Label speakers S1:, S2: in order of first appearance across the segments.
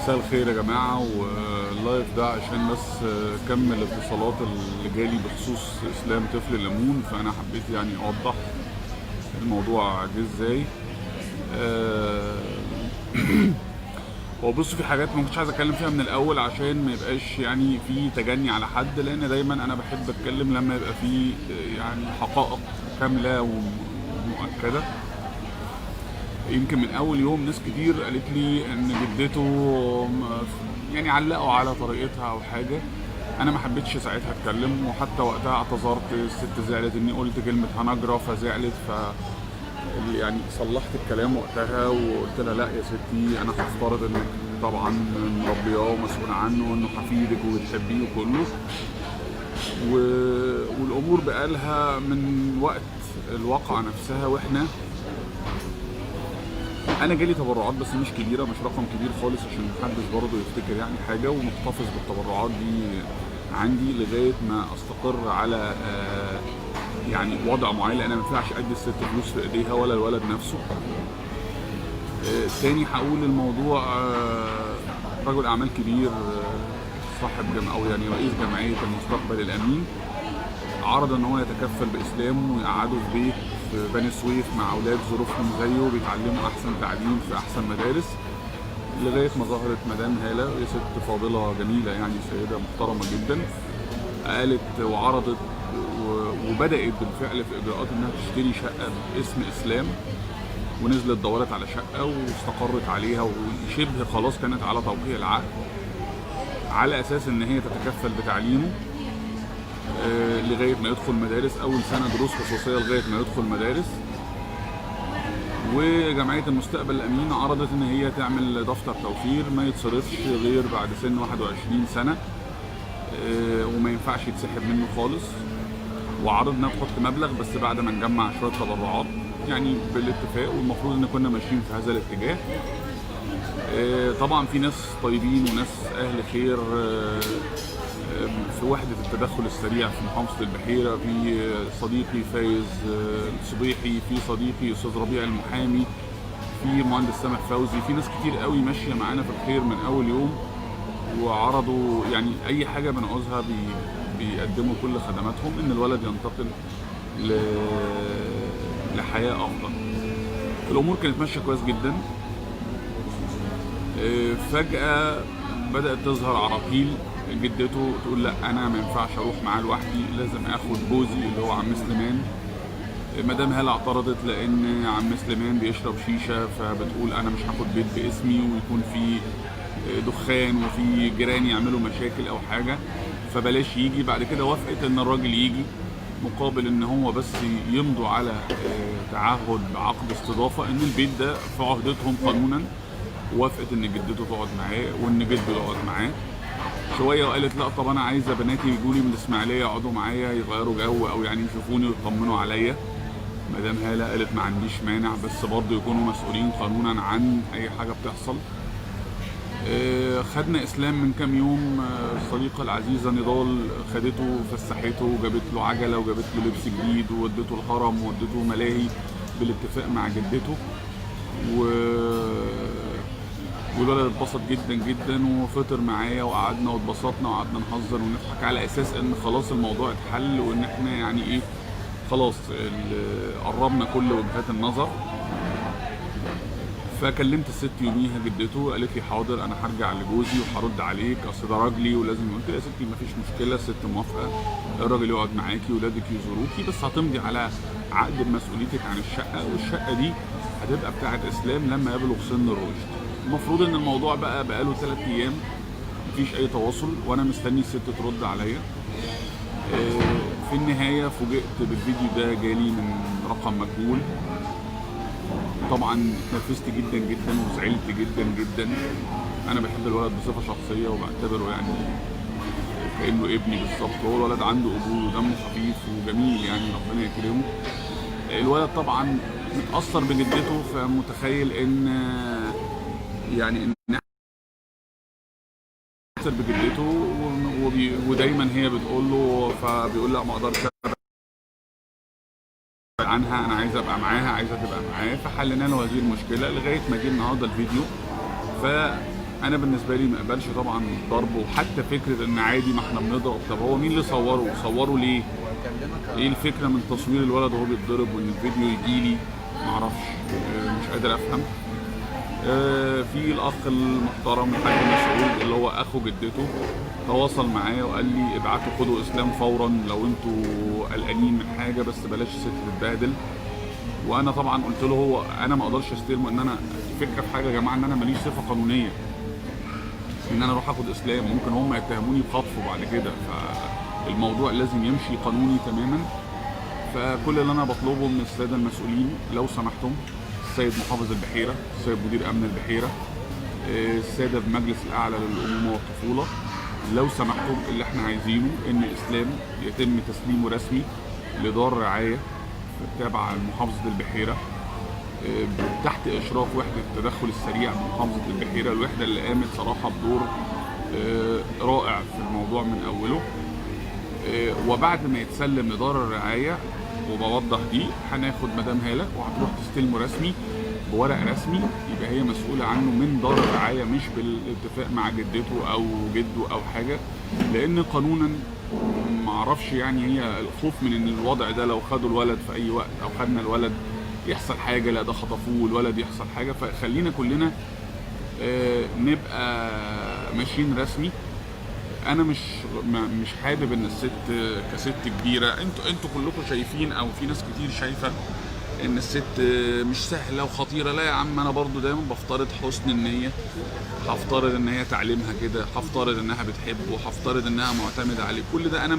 S1: مساء الخير يا جماعة، واللايف ده عشان بس كم الاتصالات اللي جالي بخصوص إسلام طفل ليمون، فأنا حبيت يعني أوضح الموضوع جه إزاي. آه، هو بص، في حاجات ما كنتش عايز أتكلم فيها من الأول عشان ما يبقاش يعني في تجني على حد، لأن دايما أنا بحب أتكلم لما يبقى في يعني حقائق كاملة ومؤكدة. يمكن من اول يوم ناس كتير قالت لي ان جدته يعني علقوا على طريقتها او حاجه. انا ما حبيتش ساعتها اتكلم، وحتى وقتها اعتذرت. الست زعلت اني قلت كلمه هنجره فزعلت، يعني صلحت الكلام وقتها وقلت لها لا يا ستي، انا هفترض انك طبعا مربياه ومسؤول عنه وانه حفيدك وبتحبيه وكله، و... والامور بقالها من وقت الواقعه نفسها. واحنا انا جالي تبرعات بس مش كبيره، مش رقم كبير خالص عشان محدش برضه يفتكر يعني حاجه، ومحتفظ بالتبرعات دي عندي لغايه ما استقر على يعني وضع معين، لان انا ما ينفعش ادي الست فلوس في ايديها ولا الولد نفسه. تاني هقول الموضوع رجل اعمال كبير، صاحب او يعني رئيس جمعيه المستقبل الامين، عرض ان هو يتكفل باسلام ويقعده في بيت في بني سويف مع اولاد ظروفهم زيه بيتعلموا احسن تعليم في احسن مدارس، لغايه ما ظهرت مدام هاله. هي ست فاضله جميله يعني، سيده محترمه جدا، قالت وعرضت وبدات بالفعل في اجراءات انها تشتري شقه باسم اسلام، ونزلت دورت على شقه واستقرت عليها، وشبه خلاص كانت على توقيع العقد على اساس ان هي تتكفل بتعليمه لغايه ما يدخل مدارس، اول سنه دروس خصوصيه لغايه ما يدخل مدارس. وجمعيه المستقبل الامين عرضت ان هي تعمل دفتر توفير ما يتصرفش غير بعد سن 21 سنه، وما ينفعش يتسحب منه خالص. وعرضنا تحط مبلغ بس بعد ما نجمع شويه تبرعات يعني بالاتفاق، والمفروض ان كنا ماشيين في هذا الاتجاه. طبعا في ناس طيبين وناس اهل خير في وحدة التدخل السريع في محافظة البحيرة، في صديقي فايز الصبيحي، في صديقي أستاذ ربيع المحامي، في مهندس سامح فوزي، في ناس كتير قوي ماشية معانا في الخير من أول يوم، وعرضوا يعني أي حاجة بنعوزها بيقدموا كل خدماتهم إن الولد ينتقل لحياة أفضل. الأمور كانت ماشية كويس جدا. فجأة بدأت تظهر عراقيل. جدته تقول لا انا ما ينفعش اروح معاه لوحدي، لازم اخد جوزي اللي هو عم سليمان. مدام هاله اعترضت لان عم سليمان بيشرب شيشه، فبتقول انا مش هاخد بيت باسمي ويكون في دخان وفي جيران يعملوا مشاكل او حاجه، فبلاش يجي. بعد كده وافقت ان الراجل يجي مقابل ان هو بس يمضوا على تعهد بعقد استضافه ان البيت ده في عهدتهم قانونا. وافقت ان جدته تقعد معاه وان جده يقعد معاه شويه، وقالت لا طب انا عايزه بناتي يجوا لي من الاسماعيليه يقعدوا معايا يغيروا جو او يعني يشوفوني ويطمنوا عليا. مدام هاله قالت ما عنديش مانع، بس برضه يكونوا مسؤولين قانونا عن اي حاجه بتحصل. خدنا اسلام من كام يوم، الصديقه العزيزه نضال خدته فسحته وجابت له عجله وجابت له لبس جديد وودته الهرم وودته ملاهي بالاتفاق مع جدته، والولد اتبسط جدا جدا وفطر معايا وقعدنا واتبسطنا وقعدنا نهزر ونضحك على اساس ان خلاص الموضوع اتحل، وان احنا يعني ايه خلاص قربنا كل وجهات النظر. فكلمت الست يوميها جدته، قالت لي حاضر انا هرجع لجوزي وهرد عليك، اصل ده راجلي ولازم. قلت لها يا ستي مفيش مشكله، الست موافقه، الراجل يقعد معاكي ولادك يزوروكي، بس هتمضي على عقد بمسؤوليتك عن الشقه، والشقه دي هتبقى بتاعت اسلام لما يبلغ سن الرشد. المفروض ان الموضوع بقاله 3 ايام مفيش اي تواصل، وانا مستني الست ترد عليا. في النهايه فوجئت بالفيديو ده جالي من رقم مجهول. طبعا اتنرفزت جدا جدا وزعلت جدا جدا. انا بحب الولد بصفه شخصيه وبعتبره يعني كانه ابني بالظبط. هو الولد عنده قبول ودمه خفيف وجميل يعني، ربنا يكرمه. الولد طبعا متاثر بجدته، فمتخيل ان يعني ان بجدته ودايما هي بتقول له، فبيقول لا ما اقدرش عنها، انا عايز ابقى معاها، عايزه تبقى معاه. فحلينا له هذه المشكله لغايه ما جه النهارده الفيديو. ف انا بالنسبه لي ما اقبلش طبعا الضرب، وحتى فكره ان عادي ما احنا بنضرب. طب هو مين اللي صوره ليه؟ ايه الفكره من تصوير الولد وهو بيتضرب وان الفيديو يجي لي؟ معرفش، مش قادر افهم. في الاخ المحترم الحاج مسعود اللي هو اخو جدته تواصل معايا وقال لي ابعتوا خدوا اسلام فورا لو انتوا قلقانين من حاجه، بس بلاش الست تتبهدل. وانا طبعا قلت له هو انا ما اقدرش استلمه، ان انا الفكره في حاجه يا جماعه ان انا ماليش صفه قانونيه ان انا اروح اخد اسلام، ممكن هم يتهموني بخطف بعد كده، فالموضوع لازم يمشي قانوني تماما. فكل اللي انا بطلبه من الساده المسؤولين لو سمحتم، السيد محافظ البحيره، السيد مدير امن البحيره، الساده بمجلس الاعلى للامومه والطفوله، لو سمحتم اللي احنا عايزينه ان اسلام يتم تسليمه رسمي لدار رعايه تابعه لمحافظه البحيره تحت اشراف وحده التدخل السريع بمحافظه البحيره، الوحده اللي قامت صراحه بدور رائع في الموضوع من اوله. وبعد ما يتسلم لدار الرعايه، وبوضح دي، هناخد مدام هاله وهتروح تستلمه رسمي بورق رسمي، يبقى هي مسؤوله عنه من دار الرعايه، مش بالاتفاق مع جدته او جده او حاجه، لان قانونا معرفش يعني هي الخوف من ان الوضع ده لو خدوا الولد في اي وقت او خدنا الولد يحصل حاجه، لا ده خطفوه الولد يحصل حاجه، فخلينا كلنا نبقى ماشيين رسمي. انا مش حابب ان الست كست كبيره، انتوا كلكم شايفين او في ناس كتير شايفه ان الست مش سهله وخطيره. لا يا عم، انا برضو دايما بفترض حسن النيه، هفترض ان هي تعليمها كده، هفترض انها بتحبه، هفترض انها معتمده عليه، كل ده انا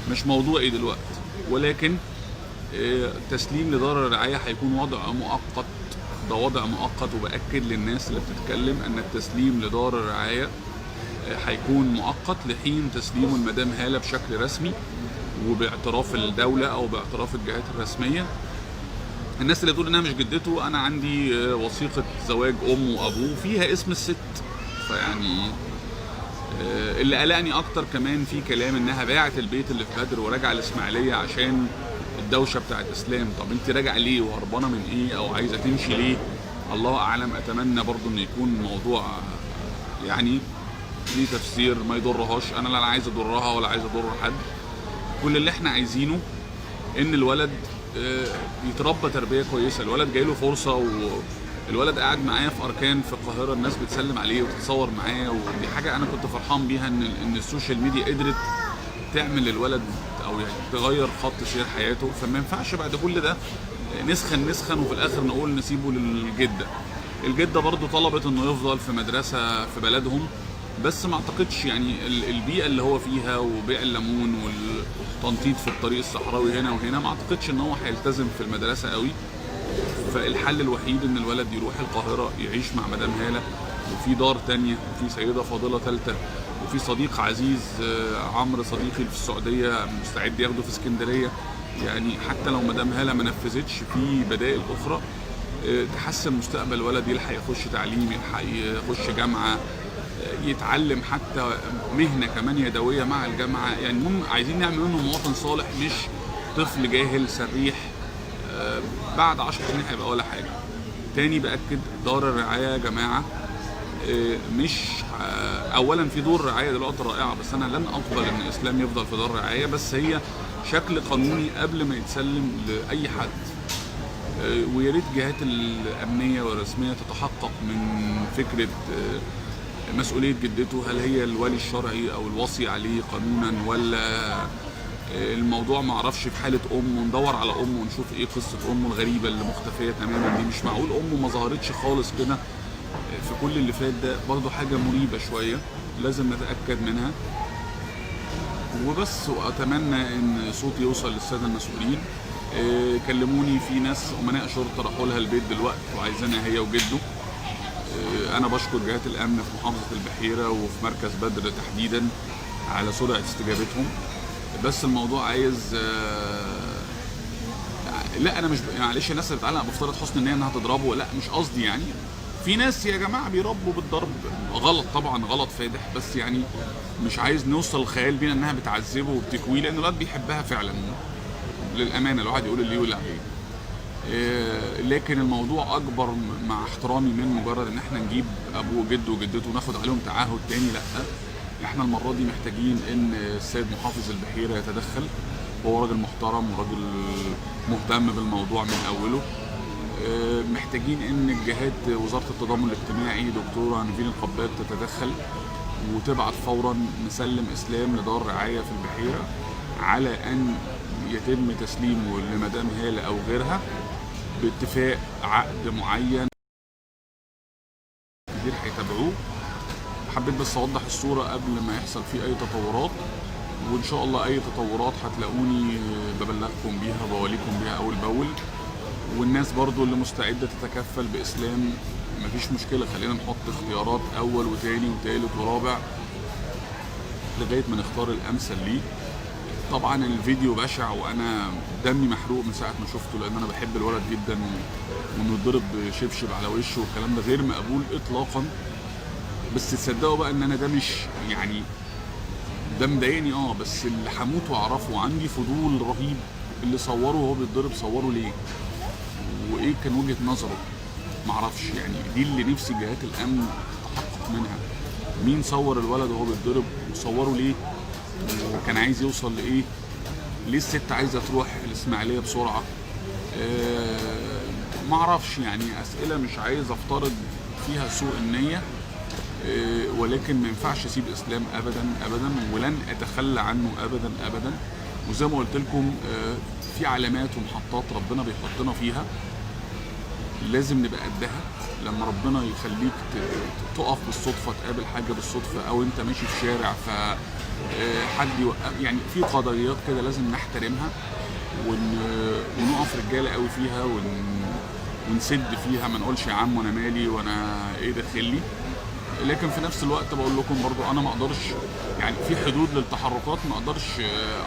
S1: مش موضوعي دلوقتي. ولكن التسليم لدار الرعايه هيكون وضع مؤقت، ده وضع مؤقت، وباكد للناس اللي بتتكلم ان التسليم لدار الرعايه هيكون مؤقت لحين تسليم المدام هاله بشكل رسمي وباعتراف الدوله او باعتراف الجهات الرسميه. الناس اللي تقول انها مش جدته، انا عندي وثيقه زواج امه وابوه فيها اسم الست، فيعني اللي قلقني اكتر كمان في كلام انها باعت البيت اللي في بدر وراجعه الاسماعيليه عشان الدوشه بتاعت اسلام. طب انت راجعه ليه وهربانه من ايه او عايزه تمشي ليه؟ الله اعلم. اتمنى برضو ان يكون موضوع يعني ليه تفسير ما يضرهاش، انا لا عايز اضرها ولا عايز اضر حد. كل اللي احنا عايزينه ان الولد يتربى تربيه كويسه. الولد جاي له فرصه، والولد قاعد معايا في اركان في القاهره، الناس بتسلم عليه وتتصور معاه، ودي حاجه انا كنت فرحان بيها ان السوشيال ميديا قدرت تعمل للولد او يعني تغير خط سير حياته. فما ينفعش بعد كل ده نسخن وفي الاخر نقول نسيبه للجده. الجده برضو طلبت انه يفضل في مدرسه في بلدهم، بس ما اعتقدش يعني البيئه اللي هو فيها وبيع الليمون والتنطيط في الطريق الصحراوي هنا وهنا، ما اعتقدش ان هو هيلتزم في المدرسه قوي. فالحل الوحيد ان الولد يروح القاهره يعيش مع مدام هاله، وفي دار تانية، وفي سيده فاضله ثالثه، وفي صديق عزيز عمرو صديقي في السعوديه مستعد ياخده في اسكندريه. يعني حتى لو مدام هاله ما نفذتش، في بدائل اخرى تحسن مستقبل الولد، يلحق يخش تعليم، يلحق يخش جامعه، يتعلم حتى مهنه كمان يدويه مع الجامعه. يعني المهم عايزين نعمل منه مواطن صالح، مش طفل جاهل سريح بعد 10 سنين هيبقى ولا حاجه. تاني باكد، دار الرعايه يا جماعه مش اولا في دور رعايه دلوقتي رائعه، بس انا لن اقبل ان اسلام يفضل في دار رعايه، بس هي شكل قانوني قبل ما يتسلم لاي حد. ويا ريت الجهات الامنيه والرسميه تتحقق من فكره مسؤوليه جدته، هل هي الولي الشرعي او الوصي عليه قانونا، ولا الموضوع ما اعرفش في حاله امه، ندور على امه ونشوف ايه قصه امه الغريبه اللي مختفيه تماما دي. مش معقول امه ما ظهرتش خالص كده في كل اللي فات ده، برضه حاجه مريبه شويه، لازم نتاكد منها. وبس، واتمنى ان صوتي يوصل للساده المسؤولين. كلموني في ناس امناء شرطه راحوا لها البيت دلوقتي وعايزينها هي وجده. انا بشكر جهات الامن في محافظه البحيره وفي مركز بدر تحديدا على سرعه استجابتهم. بس الموضوع عايز لا انا مش معلش، الناس اللي بتعلق بفترض حسن النيه انها تضربه، لا مش قصدي. يعني في ناس يا جماعه بيربوا بالضرب، غلط طبعا، غلط فادح، بس يعني مش عايز نوصل الخيال بينا انها بتعذبه وبتكويه، لان الولاد بيحبها فعلا للامانه، الواحد يقول اللي يقول عليه. لكن الموضوع اكبر مع احترامي من مجرد ان احنا نجيب ابوه وجده وجدته وناخد عليهم تعهد تاني. لا، احنا المره دي محتاجين ان السيد محافظ البحيره يتدخل. هو راجل محترم وراجل مهتم بالموضوع من اوله. محتاجين ان الجهات وزاره التضامن الاجتماعي دكتوره نيفين القبات تتدخل وتبعت فورا نسلم اسلام لدار رعايه في البحيره، على ان يتم تسليمه لمدام هاله او غيرها باتفاق عقد معين كتير هيتابعوه. حبيت بس اوضح الصوره قبل ما يحصل فيه اي تطورات، وان شاء الله اي تطورات هتلاقوني ببلغكم بيها وبواليكم بيها اول باول. والناس برضو اللي مستعده تتكفل باسلام مفيش مشكله، خلينا نحط اختيارات اول وتاني وتالت ورابع لغايه ما نختار الامثل ليه. طبعا الفيديو بشع وانا دمي محروق من ساعه ما شفته، لان انا بحب الولد جدا وانه يتضرب بشبشب على وشه والكلام ده غير مقبول اطلاقا. بس تصدقوا بقى ان انا ده مش يعني ده مضايقني، بس اللي هموت واعرفه وعندي فضول رهيب، اللي صوره وهو بيتضرب صوره ليه؟ وايه كان وجهه نظره؟ معرفش يعني. دي اللي نفسي جهات الامن تحقق منها. مين صور الولد وهو بيتضرب وصوره ليه؟ وكان عايز يوصل لايه؟ ليه الست عايزه تروح الاسماعيليه بسرعه؟ معرفش يعني. اسئله مش عايز افترض فيها سوء النيه، ولكن ما ينفعش اسيب اسلام ابدا ابدا، ولن اتخلى عنه ابدا ابدا. وزي ما قلت لكم في علامات ومحطات ربنا بيحطنا فيها لازم نبقى قدها. لما ربنا يخليك تقف بالصدفه، تقابل حاجه بالصدفه، او انت ماشي في شارع فحد يوقف، يعني في قدريات كده لازم نحترمها ونقف رجاله قوي فيها ونسد فيها. ما نقولش يا عم وانا مالي وانا ايه داخلي. لكن في نفس الوقت بقول لكم برضو انا ما اقدرش يعني في حدود للتحركات، ما اقدرش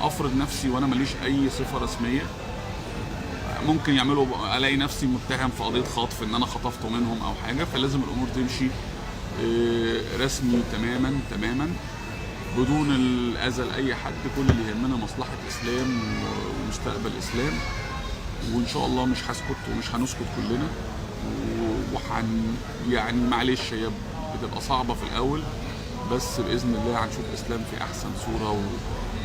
S1: افرض نفسي وانا ماليش اي صفه رسميه. ممكن يعملوا الاقي نفسي متهم في قضيه خطف ان انا خطفته منهم او حاجه، فلازم الامور تمشي رسمي تماما تماما بدون الاذى لاي حد. كل اللي يهمنا مصلحه اسلام ومستقبل اسلام، وان شاء الله مش هسكت ومش هنسكت كلنا. يعني معلش هي بتبقى صعبه في الاول، بس باذن الله هنشوف اسلام في احسن صوره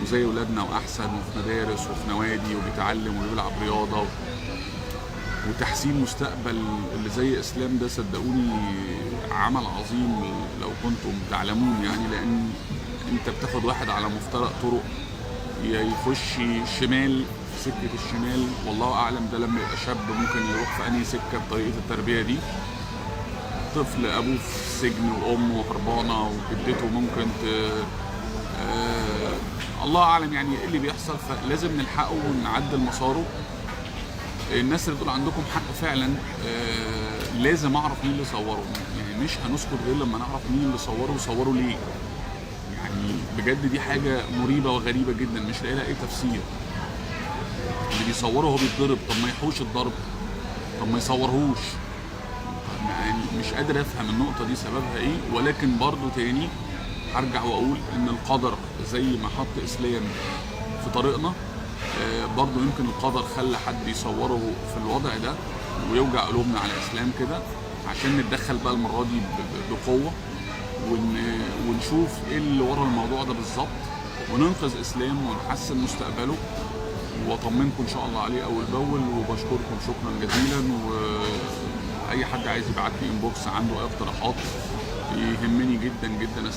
S1: وزي ولادنا واحسن، وفي مدارس وفي نوادي وبيتعلم وبيلعب رياضه وتحسين مستقبل. اللي زي اسلام ده صدقوني عمل عظيم لو كنتم تعلمون يعني. لان انت بتاخد واحد على مفترق طرق، يخش شمال في سكه الشمال، والله اعلم ده لما يبقى شاب ممكن يروح في انهي سكه بطريقه التربيه دي. طفل ابوه في السجن وامه هربانه وجدته ممكن الله اعلم يعني ايه اللي بيحصل. فلازم نلحقه ونعدل مساره. الناس اللي بتقول عندكم حق فعلا، لازم اعرف مين اللي صوره. يعني مش هنسكت غير لما نعرف مين اللي صوره وصوره ليه. يعني بجد دي حاجه مريبه وغريبه جدا، مش لاقي لها اي تفسير. اللي بيصوره وهو بيتضرب، طب ما يحوش الضرب، طب ما يصورهوش. يعني مش قادر افهم النقطه دي سببها ايه. ولكن برضو تاني هرجع واقول ان القدر زي ما حط اسلام في طريقنا، برضو يمكن القدر خلى حد يصوره في الوضع ده ويوجع قلوبنا على اسلام كده، عشان نتدخل بقى المره دي بقوه ونشوف ايه اللي ورا الموضوع ده بالظبط، وننقذ اسلام ونحسن مستقبله. واطمنكم ان شاء الله عليه اول باول. وبشكركم شكرا جزيلا. واي حد عايز يبعت لي انبوكس عنده اي اقتراحات يهمني جدا جدا